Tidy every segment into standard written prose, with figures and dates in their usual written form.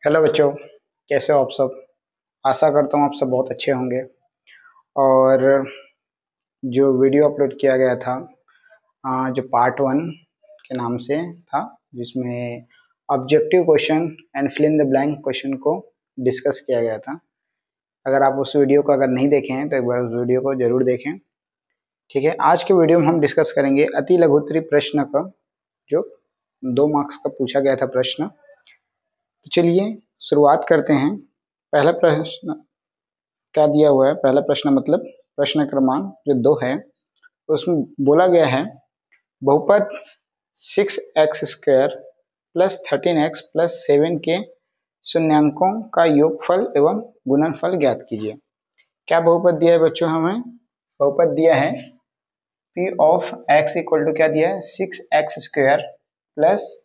Hello बच्चों, कैसे हो आप सब। आशा करता हूँ आप सब बहुत अच्छे होंगे। और जो वीडियो अपलोड किया गया था, जो पार्ट 1 के नाम से था, जिसमें objective question and fill in the blank question को डिस्कस किया गया था। अगर आप उस वीडियो को अगर नहीं देखे हैं तो एक बार उस वीडियो को जरूर देखें। ठीक है, आज के वीडियो में हम डिस्कस करेंगे अति लघुत्तरी प्रश्न का, जो 2 मार्क्स का पूछा गया था प्रश्न। तो चलिए शुरुआत करते हैं। पहला प्रश्न क्या दिया हुआ है, पहला प्रश्न मतलब प्रश्न क्रमांक जो 2 है, उसमें बोला गया है बहुपद 6x² प्लस 13x प्लस 7 के शून्यांकों का योगफल एवं गुणनफल ज्ञात कीजिए। क्या बहुपद दिया है बच्चों? हमें बहुपद दिया है p of x equal to क्या दिया है 6x² प्लस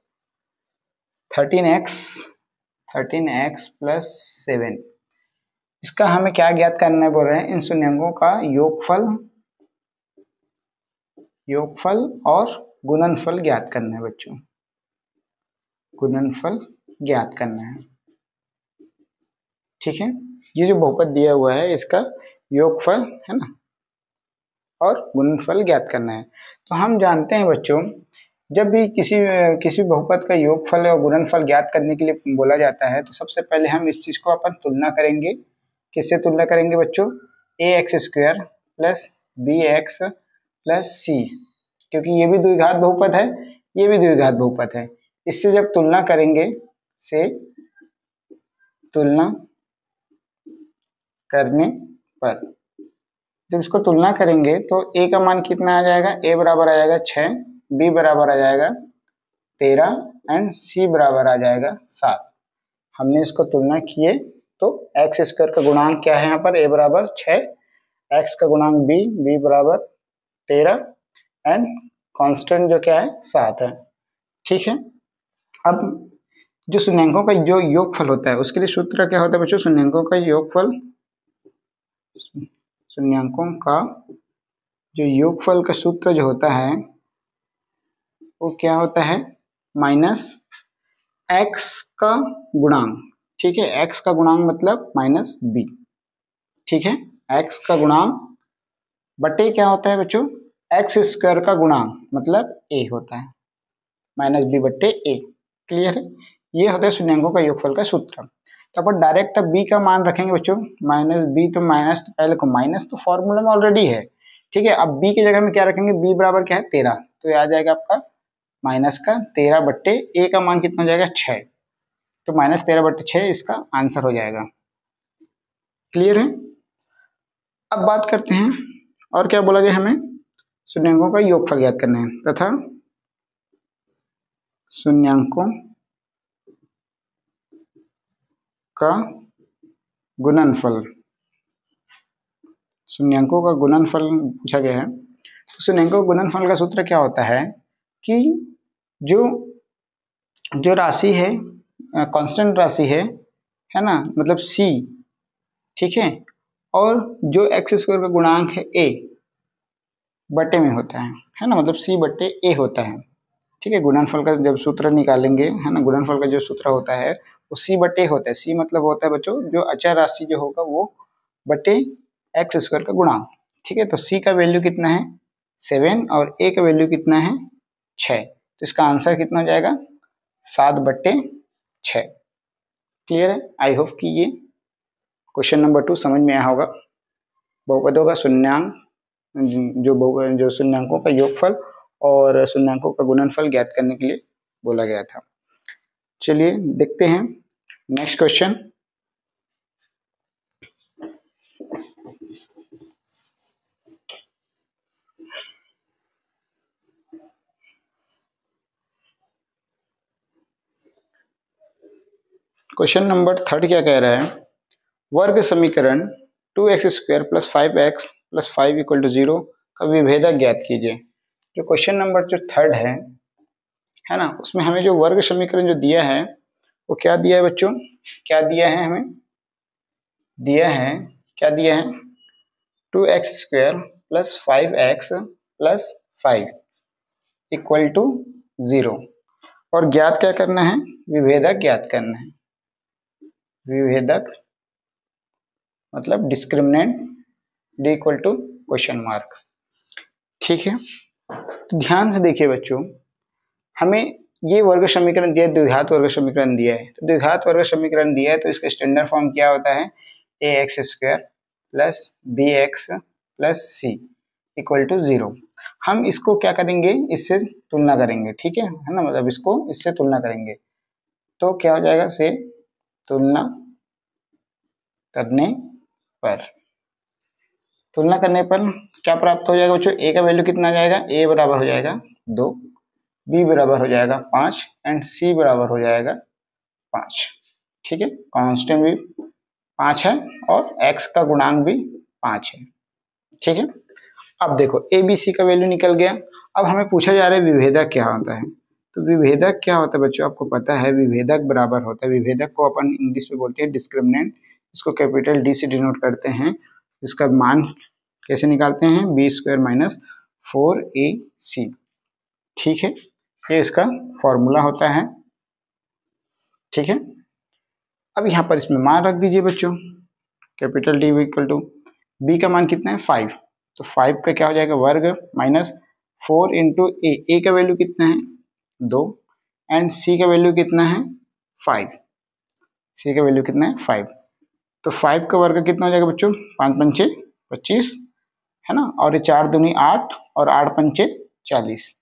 13x प्लस 7। इसका हमें क्या ज्ञात करना बोल रहे हैं? इन शून्यांकों का योगफल और गुणनफल ज्ञात करना है बच्चों। गुणनफल ज्ञात करना है। ठीक है, ये जो बहुपद दिया हुआ है इसका योगफल है ना, और गुणनफल ज्ञात करना है। तो हम जानते हैं बच्चों, जब भी किसी बहुपद का योगफल और गुणनफल ज्ञात करने के लिए बोला जाता है तो सबसे पहले हम इस चीज को अपन तुलना करेंगे। किससे तुलना करेंगे बच्चों? ax² plus bx plus c, क्योंकि ये भी द्विघात बहुपद है, ये भी द्विघात बहुपद है। इससे जब तुलना करेंगे, से तुलना करने पर जब इसको तुलना करेंगे तो a का मान कितना आ जाएगा? a बराबर आ जाएगा 6, b बराबर आ जाएगा 13 एंड c बराबर आ जाएगा 7। हमने इसको तुलना किए तो x² का गुणांक क्या है यहाँ पर? a बराबर 6, x का गुणांक b बराबर 13 एंड कांस्टेंट जो क्या है 7 है। ठीक है, अब जो शून्यांकों का जो योगफल होता है उसके लिए सूत्र क्या होता है बच्चों? शून्यांकों का योगफल, शून्यांकों का जो योगफल का सूत्र जो होता है वो क्या होता है? माइनस x का गुणांक। ठीक है, x का गुणांक मतलब माइनस b। ठीक है, x का गुणांक बटे क्या होता है बच्चों? x² का गुणांक मतलब a होता है, माइनस b बटे a। क्लियर है? ये होता है शून्यांकों का योगफल का सूत्र। तो अपन डायरेक्ट b का मान रखेंगे बच्चों, माइनस b, तो माइनस तो पहले को माइनस तो फॉर्मूला में ऑलरेडी है। ठीक है, अब b की जगह में क्या रखेंगे? b बराबर क्या है? 13, तो ये आ जाएगा आपका माइनस का 13 बट्टे a का मान कितना हो जाएगा? 6, तो माइनस 13 बट्टे 6 इसका आंसर हो जाएगा। क्लियर है? अब बात करते हैं, और क्या बोला गया हमें? शून्यांकों का योगफल ज्ञात करना है तथा शून्यांकों का गुणनफल। शून्यांकों का गुणनफल पूछा गया है। तो शून्यांकों का गुणनफल का सूत्र क्या होता है कि जो जो राशि है, कांस्टेंट राशि है ना, मतलब c। ठीक है, और जो x² का गुणांक है a बटे में होता है ना, मतलब c बटे a होता है। ठीक है, गुणनफल का जब सूत्र निकालेंगे है ना, गुणनफल का जो सूत्र होता है वो c बटे होता है। c मतलब होता है बच्चों जो अचर राशि जो होगा वो बटे x² का गुणांक। ठीक है, तो c का वैल्यू कितना है? 7 और a का वैल्यू कितना है? 6, तो इसका आंसर कितना हो जाएगा? 7 बट्टे 6। क्लियर है? आई होप कि ये क्वेश्चन नंबर 2 समझ में आया होगा। बहुपदों का शून्यांक, जो शून्यांकों का योगफल और शून्यांकों का गुणनफल ज्ञात करने के लिए बोला गया था। चलिए देखते हैं नेक्स्ट क्वेश्चन। क्वेश्चन नंबर 3 क्या कह रहा है? वर्ग समीकरण 2x² plus 5x plus 5 equal to 0 का विभेदक ज्ञात कीजिए। जो क्वेश्चन नंबर जो 3 है ना, उसमें हमें जो वर्ग समीकरण जो दिया है वो क्या दिया है बच्चों? क्या दिया है हमें? दिया है, क्या दिया है? 2x² plus 5x plus 5 equal to 0, और ज्ञात क्या करना है? विभेदक ज्ञात करना है। विभेदक मतलब discriminant D equal to question mark. ठीक है, तो ध्यान से देखिए बच्चों, हमें ये वर्ग समीकरण दिया है, द्विघात वर्ग समीकरण दिया है। तो द्विघात वर्ग समीकरण दिया है तो इसका स्टैंडर्ड फॉर्म क्या होता है, A X square plus B X plus C equal to 0। हम इसको क्या करेंगे, इससे तुलना करेंगे, ठीक है ना, मतलब इसको इससे तुलना करेंगे तो क्या हो जाएगा, से तुलना करने पर, तुलना करने पर क्या प्राप्त हो जाएगा बच्चों, ए का वैल्यू कितना आ जाएगा, ए बराबर हो जाएगा 2, बी बराबर हो जाएगा 5 एंड सी बराबर हो जाएगा 5। ठीक है, कांस्टेंट भी 5 है और x का गुणांक भी 5 है। ठीक है, अब देखो ए बी सी का वैल्यू निकल गया। अब हमें पूछा जा रहा है विभेदक क्या होता है। तो विभेदक क्या होता है बच्चों, आपको पता है विभेदक बराबर होता है, विभेदक को अपन इंग्लिश में बोलते हैं डिस्क्रिमिनेंट, इसको कैपिटल डी से डिनोट करते हैं। इसका मान कैसे निकालते हैं, बी स्क्वायर माइनस 4ac। ठीक है, ये इसका फॉर्मूला होता है। ठीक है, अब यहाँ पर इसमें मान रख दीजिए बच्चों, capital D equal to B का मान कितना है 5, तो 5 का क्या हो जाएगा वर्ग माइनस 4 इंटू ए का वैल्यू कितना है 2 एंड सी का वैल्यू कितना है 5, सी का वैल्यू कितना है 5। तो 5 का वर्ग कितना हो जाएगा बच्चों, 5 पंचे 25 है ना, और ये 4 दूनी 8 और 8 पंचे 40।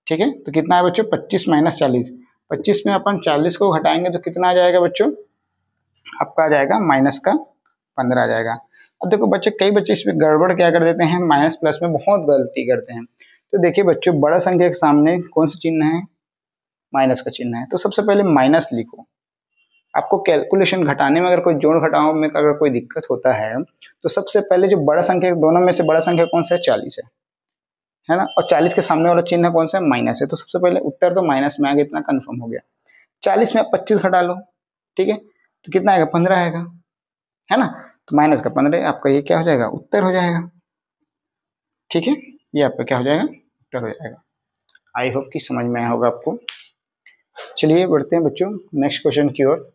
ठीक है, तो कितना है बच्चों 25 माइनस 40, 25 में अपन 40 को घटाएंगे तो कितना आ जाएगा बच्चों, आपका आ जाएगा माइनस का 15 आ जाएगा। अब देखो बच्चे, कई बच्चे इसमें गड़बड़ क्या कर देते हैं, माइनस प्लस में बहुत गलती करते हैं। तो देखिए बच्चों, बड़ा संख्या के सामने कौन सा चिन्ह है, माइनस का चिन्ह है, तो सबसे पहले माइनस लिखो। आपको कैलकुलेशन घटाने में अगर कोई जोड़ घटाव में अगर कोई दिक्कत होता है तो सबसे पहले जो बड़ा संख्या, दोनों में से बड़ा संख्या कौन सा है, 40 है ना, और 40 के सामने वाला चिन्ह कौन सा है, माइनस है। तो सबसे पहले उत्तर तो माइनस में आ गया, इतना कंफर्म हो गया। 40 में आप 25 घटा लो, ठीक है, तो कितना आएगा 15 आएगा, है ना, तो माइनस का 15 आपका ये क्या हो जाएगा, उत्तर हो जाएगा। ठीक है, ये आपका क्या हो जाएगा, उत्तर हो जाएगा। आई होप कि समझ में आया होगा आपको। चलिए बढ़ते हैं बच्चों नेक्स्ट क्वेश्चन की ओर।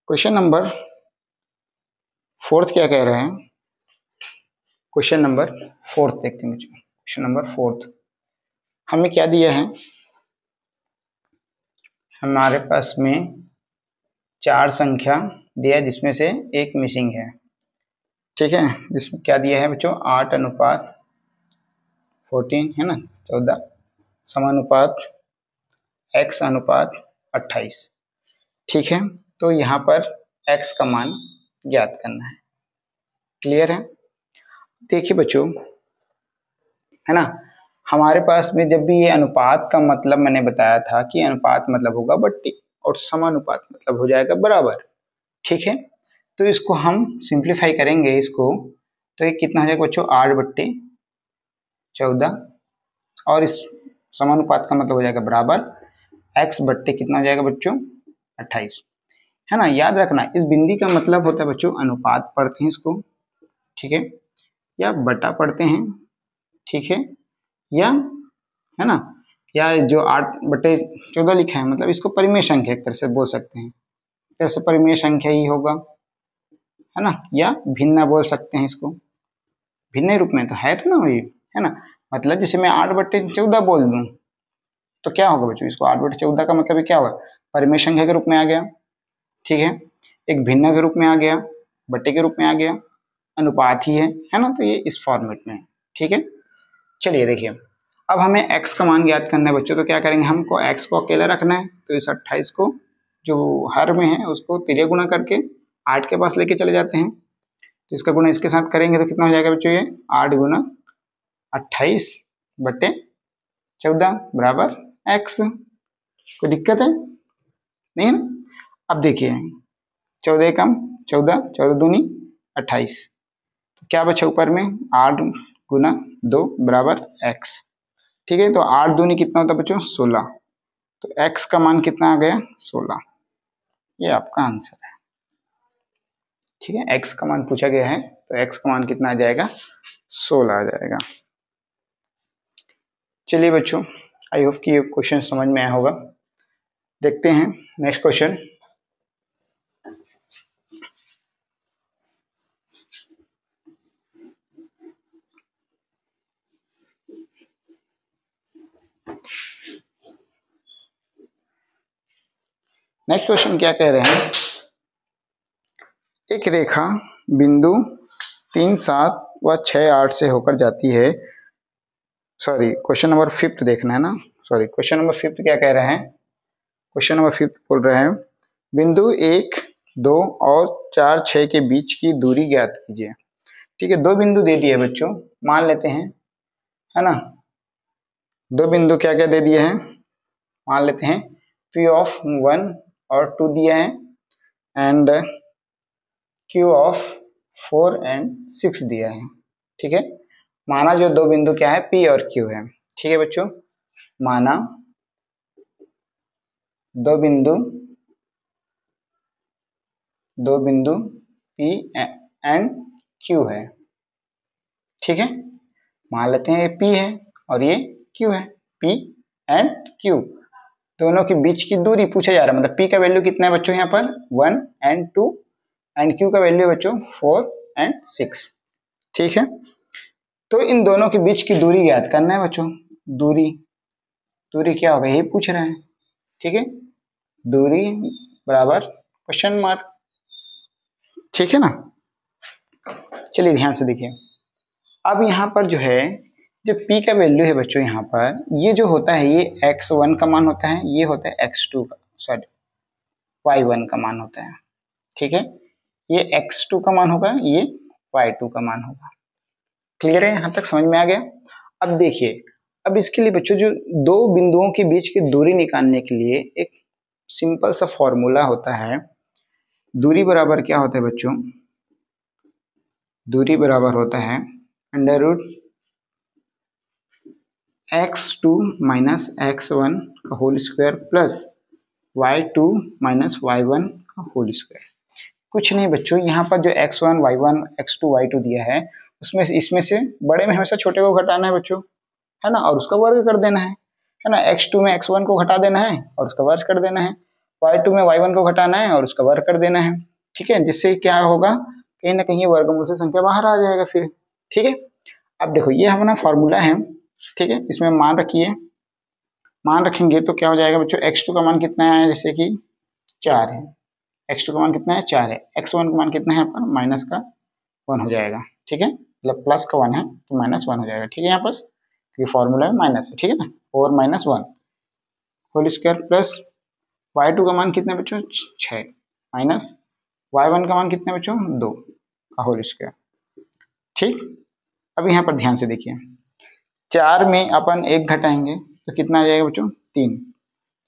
क्वेश्चन नंबर 4 क्या कह रहे हैं, क्वेश्चन नंबर 4 देखते हैं बच्चों। क्वेश्चन नंबर 4 हमें क्या दिया है, हमारे पास में 4 संख्या दिया है जिसमें से एक मिसिंग है। ठीक है, जिसमें क्या दिया है बच्चों, 8:14 है ना, 14 समानुपात x अनुपात 28। ठीक है, तो यहाँ पर x का मान ज्ञात करना है। क्लियर है, देखिए बच्चों, है ना, हमारे पास में जब भी ये अनुपात का मतलब मैंने बताया था कि अनुपात मतलब होगा बट्टी और समानुपात मतलब हो जाएगा बराबर। ठीक है, तो इसको हम सिंप्लीफाई करेंगे इसको, तो ये कितना हो जाएगा बच्चों, 8/14 और इस समानुपात का मतलब हो जाएगा बराबर x बट्टे कितना हो जाएगा बच्चों 28, है ना। याद रखना इस बिंदी का मतलब होता है बच्चों अनुपात पढ़ते हैं इसको, ठीक है, या बटा पढ़ते हैं, ठीक है, या है ना, या जो 8/14 लिखा है मतलब इसको परिमेय संख्या एक तरह से बोल सकते हैं, एक तरह से परिमेय संख्या ही होगा, है ना, या भिन्न बोल सकते हैं इसको, भिन्न रूप में तो है, तो ना वही, है ना, मतलब जैसे मैं 8/14 बोल दूं तो क्या होगा बच्चों, इसको 8/14 का मतलब क्या होगा, परिमेय संख्या के रूप में आ गया, ठीक है, एक भिन्न के रूप में आ गया, बट्टे के रूप में आ गया, अनुपात ही है ना, तो ये इस फॉर्मेट में है। ठीक है, चलिए देखिए, अब हमें x का मान ज्ञात करना है बच्चों, तो क्या करेंगे, हमको x को अकेला रखना है, तो इस 28 को जो हर में है उसको तिर्य गुणा करके 8 के पास लेके चले जाते हैं, तो इसका गुणा इसके साथ करेंगे तो कितना हो जाएगा बच्चों, ये 8 गुना 28/14 बराबर x। कोई दिक्कत है नहीं है ना। अब देखिए 14 कम 14, 14 दूनी 28, तो क्या बचा ऊपर में 8 गुना 2 बराबर x। ठीक है, तो 8 दूनी कितना होता है बच्चों 16, तो x का मान कितना आ गया 16, ये आपका आंसर है। ठीक है, x का मान पूछा गया है तो x का मान कितना आ जाएगा, 16 आ जाएगा। चलिए बच्चों, आई होप कि ये क्वेश्चन समझ में आया होगा। देखते हैं नेक्स्ट क्वेश्चन। नेक्स्ट क्वेश्चन क्या कह रहे हैं, एक रेखा बिंदु 3, 7 व 6, 8 से होकर जाती है। सॉरी, क्वेश्चन नंबर 5 देखना है ना। सॉरी, क्वेश्चन नंबर 5 क्या कह रहे हैं, क्वेश्चन नंबर 5 बोल रहे हैं बिंदु 1, 2 और 4, 6 के बीच की दूरी ज्ञात कीजिए। ठीक है, दो बिंदु दे दिए बच्चों, मान लेते हैं, है ना। दो बिंदु क्या क्या दे दिए हैं, मान लेते हैं P ऑफ 1 और 2 दिया है एंड Q ऑफ 4 एंड 6 दिया है। ठीक है, माना जो दो बिंदु क्या है, P और Q है। ठीक है बच्चों, माना दो बिंदु P एंड Q है। ठीक है, मान लेते हैं ये P है और ये Q है, P एंड Q दोनों के बीच की दूरी पूछा जा रहा है। मतलब P का वैल्यू कितना है बच्चों यहाँ पर 1 एंड 2 एंड Q का वैल्यू बच्चों 4 एंड 6। ठीक है, तो इन दोनों के बीच की दूरी ज्ञात करना है बच्चों। दूरी क्या होगा, यही पूछ रहे हैं। ठीक है, दूरी बराबर क्वेश्चन मार्क। ठीक है ना। चलिए ध्यान से देखिए, अब यहाँ पर जो है, जो P का वैल्यू है बच्चों, यहाँ पर ये जो होता है ये x1 का मान होता है, ये होता है x2 का, सॉरी y1 का मान होता है। ठीक है, ये x2 का मान होगा, ये y2 का मान होगा। क्लियर है, यहाँ तक समझ में आ गया। अब देखिए, अब इसके लिए बच्चों जो दो बिंदुओं के बीच की दूरी निकालने के लिए एक सिंपल सा फॉर्मूला होता है। दूरी बराबर क्या होता है बच्चों, दूरी बराबर होता है under root x2 minus x1 का whole square plus y2 minus y1 का होल स्क्वायर। कुछ नहीं बच्चों, यहाँ पर जो x1, y1, x2, y2 दिया है उसमें से, इसमें से बड़े में हमेशा छोटे को घटाना है बच्चों, है ना, और उसका वर्ग कर देना है ना। x2 में x1 को घटा देना है और उसका वर्ग कर देना है, y2 में y1 को घटाना है और उसका वर्ग कर देना है। ठीक है, जिससे क्या होगा, कहीं ना कहीं वर्गमूल से संख्या बाहर आ जाएगा फिर। ठीक है, अब देखो ये हमारा फॉर्मूला है। ठीक है, इसमें मान रखिए, मान रखेंगे तो क्या हो जाएगा बच्चों, x2 का मान कितना है, जैसे कि 4 है, x2 का मान कितना है 4 है, x1 का मान कितना है यहाँ पर माइनस का 1 हो जाएगा। ठीक है, मतलब प्लस का 1 है तो माइनस 1 हो जाएगा। ठीक है, यहाँ पर ये फॉर्मूला में माइनस है। ठीक है ना, 4 minus 1 whole square plus y2 का मान कितना बच्चों 6 माइनस y1 का मान कितना बच्चों 2 का होल स्क्वायर। ठीक, अब यहाँ पर ध्यान से देखिए, 4 में अपन 1 घटाएंगे तो कितना आ जाएगा बच्चों 3,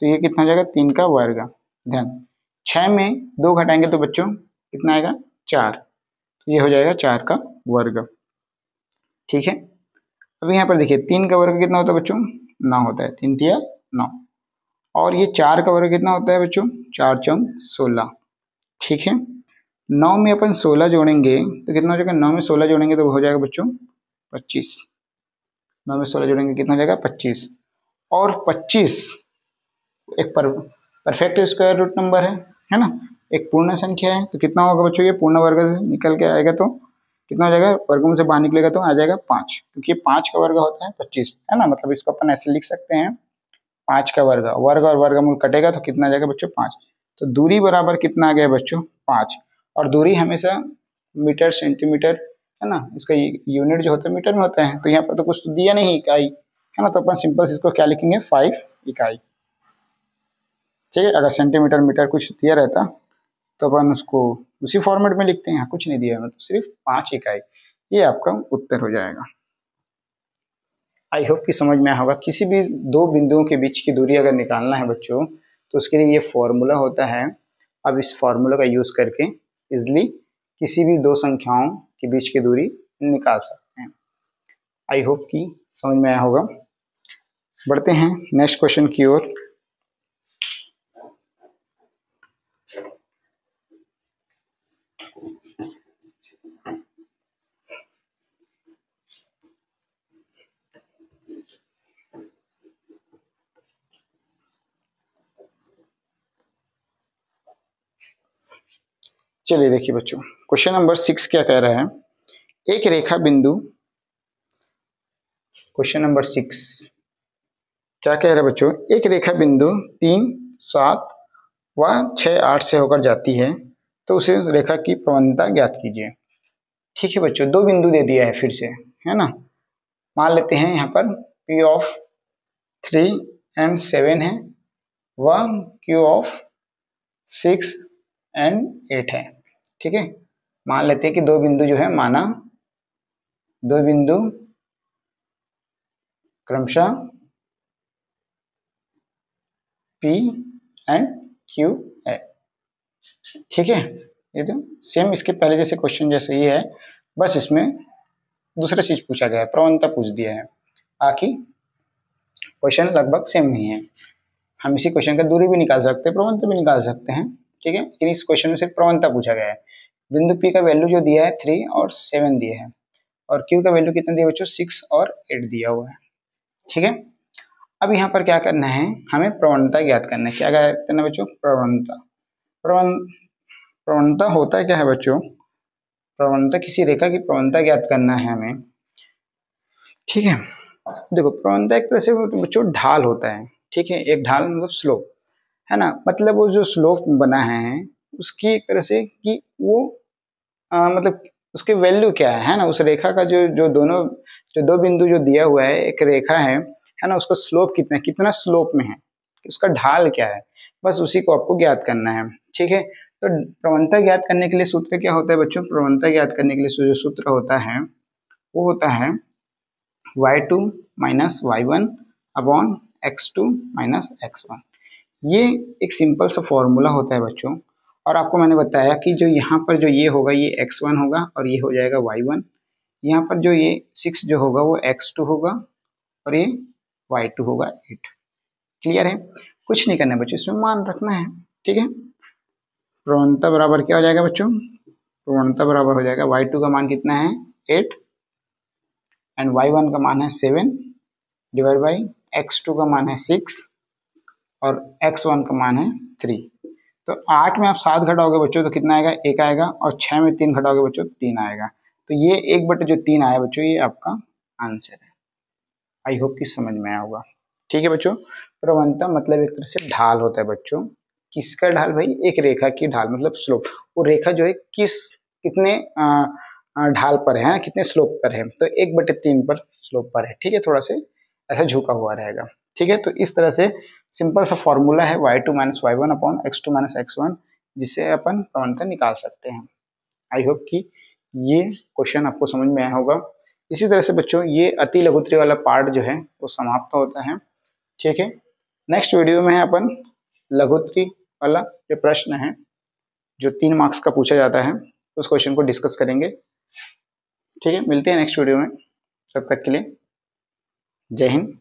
तो ये कितना हो जाएगा 3 का वर्ग। ध्यान, 6 में 2 घटाएंगे तो बच्चों कितना आएगा 4, तो ये हो जाएगा 4 का वर्ग। ठीक है, अब यहाँ पर देखिए 3 का वर्ग कितना होता है बच्चों 9 होता है, 3 तिया 9, और ये 4 का वर्ग कितना होता है बच्चों 4 चौक 16। ठीक है, 9 में अपन 16 जोड़ेंगे तो कितना हो जाएगा, 9 में 16 जोड़ेंगे तो हो जाएगा बच्चों 25, 9 में 16 जोड़ेंगे कितना हो जाएगा 25, और 25 एक परफेक्ट स्क्वायर रूट नंबर है ना, एक पूर्ण संख्या है, तो कितना होगा बच्चों, ये पूर्ण वर्ग से निकल के आएगा तो कितना हो जाएगा, वर्गमूल से बाहर निकलेगा तो आ जाएगा 5, क्योंकि 5 का वर्ग होता है 25, है ना। मतलब इसको अपन ऐसे लिख सकते हैं, 5 का वर्ग और वर्गमूल कटेगा तो कितना आ जाएगा बच्चों 5। तो दूरी बराबर कितना आ गया बच्चों 5, और दूरी हमेशा मीटर सेंटीमीटर, है ना, इसका यूनिट जो होता है मीटर में होता है, तो यहाँ पर तो कुछ दिया नहीं इकाई, है ना, तो अपन सिंपल इसको क्या लिखेंगे 5 इकाई। ठीक है, अगर सेंटीमीटर मीटर कुछ दिया रहता तो अपन उसको उसी फॉर्मेट में लिखते हैं, यहाँ कुछ नहीं दिया है, तो सिर्फ 5 इकाई, ये आपका उत्तर हो जाएगा। आई होप कि समझ में आया होगा। किसी भी दो बिंदुओं के बीच की दूरी अगर निकालना है बच्चों तो उसके लिए ये फॉर्मूला होता है। अब इस फॉर्मूला का यूज करके इजिली किसी भी दो संख्याओं के बीच की दूरी निकाल सकते हैं। आई होप कि समझ में आया होगा। बढ़ते हैं नेक्स्ट क्वेश्चन की ओर। चलिए देखिए बच्चों, क्वेश्चन नंबर 6 क्या कह रहा है, एक रेखा बिंदु, क्वेश्चन नंबर 6 क्या कह रहा है बच्चों, एक रेखा बिंदु 3, 7 व 6, 8 से होकर जाती है तो उसे रेखा की प्रवणता ज्ञात कीजिए। ठीक है बच्चों, दो बिंदु दे दिया है फिर से, है ना। मान लेते हैं यहाँ पर P ऑफ 3 and 7 है व Q ऑफ 6 and 8 है। ठीक है, मान लेते हैं कि दो बिंदु जो है, माना दो बिंदु क्रमशः P एंड Q है। ठीक है, ये तो सेम इसके पहले जैसे क्वेश्चन जैसे ही है, बस इसमें दूसरा चीज पूछा गया है, प्रवणता पूछ दिया है। बाकी क्वेश्चन लगभग सेम ही है। हम इसी क्वेश्चन का दूरी भी निकाल सकते हैं, प्रवणता भी निकाल सकते हैं। ठीक है, लेकिन इस क्वेश्चन में सिर्फ प्रवणता पूछा गया है। बिंदु P का वैल्यू जो दिया है 3 और 7 दिया है, और Q का वैल्यू कितना दिया बच्चों, 6 और 8 दिया हुआ है। ठीक है, अब यहाँ पर क्या करना है, हमें प्रवणता ज्ञात करना है। क्या ज्ञात करना है बच्चों, प्रवणता। प्रवणता होता है क्या है बच्चों, प्रवणता किसी रेखा की प्रवणता ज्ञात करना है हमें। ठीक है, देखो प्रवणता एक तरह से बच्चों ढाल होता है। ठीक है, एक ढाल मतलब स्लोप, है ना। मतलब वो जो स्लोप बना है उसकी एक तरह से कि वो मतलब उसके वैल्यू क्या है ना, उस रेखा का जो दो बिंदु जो दिया हुआ है, एक रेखा है ना, उसका स्लोप कितना है, कितना स्लोप में है, उसका ढाल क्या है, बस उसी को आपको ज्ञात करना है। ठीक है, तो प्रवणता ज्ञात करने के लिए सूत्र क्या होता है बच्चों, प्रवणता ज्ञात करने के लिए जो सूत्र होता है वो होता है y2 minus y1 upon x2 minus x1। ये एक सिंपल सा फॉर्मूला होता है बच्चों, और आपको मैंने बताया कि जो यहाँ पर जो ये होगा ये x1 होगा और ये हो जाएगा y1। यहाँ पर जो ये 6 जो होगा वो x2 होगा और ये y2 होगा 8। क्लियर है, कुछ नहीं करना है बच्चों, इसमें मान रखना है। ठीक है, प्रवणता बराबर क्या हो जाएगा बच्चों, प्रवणता बराबर हो जाएगा y2 का मान कितना है 8 एंड y1 का मान है 7 डिवाइड बाई x2 का मान है 6 और x1 का मान है 3। तो 8 में आप 7 घटाओगे बच्चों तो कितना आएगा, 1 आएगा, और 6 में 3 घटाओगे बच्चों 3 आएगा। तो ये 1/3 आया बच्चों, ये आपका आंसर है। आई होप कि समझ में आया होगा। ठीक है बच्चों, प्रवणता मतलब एक तरह से ढाल होता है बच्चों। किसका ढाल भाई, एक रेखा की ढाल, मतलब स्लोप। वो रेखा जो है कितने ढाल पर है, कितने स्लोप पर है, तो 1/3 पर स्लोप पर है। ठीक है, थोड़ा से ऐसा झुका हुआ रहेगा। ठीक है, तो इस तरह से सिंपल सा फॉर्मूला है y2 minus y1 upon x2 minus x1, जिससे अपन प्रवणता निकाल सकते हैं। आई होप कि ये क्वेश्चन आपको समझ में आया होगा। इसी तरह से बच्चों ये अति लघुत्तरी वाला पार्ट जो है वो समाप्त होता है। ठीक है, नेक्स्ट वीडियो में अपन लघुत्तरी वाला जो प्रश्न है जो 3 मार्क्स का पूछा जाता है उस क्वेश्चन को डिस्कस करेंगे। ठीक है, मिलते हैं नेक्स्ट वीडियो में, तब तक के लिए जय हिंद।